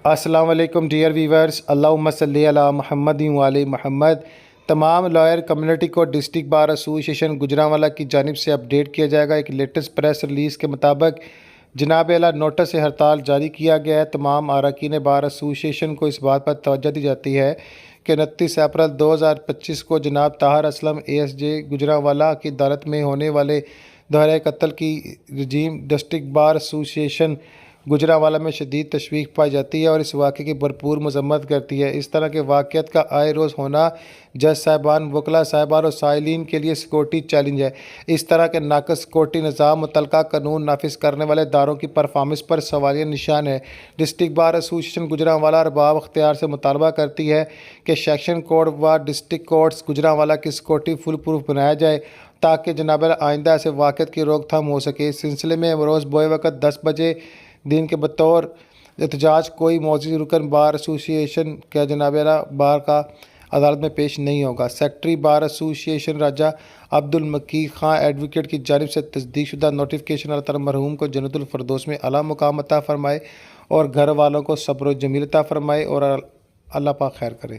السلام علیکم dear viewers, اللہم صلی علی محمد وعلی محمد۔ تمام لائر کمیونٹی کو ڈسٹرکٹ بار ایسوسی ایشن گوجرانوالہ کی جانب سے اپڈیٹ کیا جائے گا۔ ایک لیٹسٹ پریس ریلیز کے مطابق جناب اعلیٰ نوٹس ہڑتال جاری کیا گیا ہے۔ تمام اراکین بار ایسوسی ایشن کو اس بات پر توجہ دی جاتی ہے کہ 29 اپریل 2025 کو جناب طاہر اسلم ASJ گوجرانوالہ کی عدالت میں ہونے والے دہرائے قتل کی رجیم ڈسٹرکٹ بار ایسوسی ایشن گوجرانوالہ میں شدید تشویش پائی جاتی ہے اور اس واقعے کی بھرپور مذمت کرتی ہے۔ اس طرح کے واقعات کا آئے روز ہونا جج صاحبان، وکلاء صاحبان اور سائلین کے لیے سیکورٹی چیلنج ہے۔ اس طرح کے ناقص سیکورٹی نظام متعلقہ قانون نافذ کرنے والے اداروں کی پرفارمنس پر سوالیہ نشان ہے۔ ڈسٹرکٹ بار ایسوسی ایشن گوجرانوالہ ارباب اختیار سے مطالبہ کرتی ہے کہ سیشن کورٹ و ڈسٹرکٹ کورٹس گوجرانوالہ کی سیکورٹی فل پروف بنایا جائے تاکہ جناب آئندہ ایسے واقعات کی روک تھام ہو سکے۔ اس سلسلے میں روز بوئے وقت 10 بجے دن کے بطور احتجاج کوئی معزز رکن بار ایسوسی ایشن کا جناب بار کا عدالت میں پیش نہیں ہوگا۔ سیکرٹری بار ایسوسی ایشن راجہ عبدالمقید خان ایڈوکیٹ کی جانب سے تصدیق شدہ نوٹیفکیشن اللہ تعالیٰ مرحوم کو جنت الفردوس میں اعلیٰ مقام عطا فرمائے اور گھر والوں کو صبر و جمیل عطا فرمائے اور اللہ پاک خیر کرے۔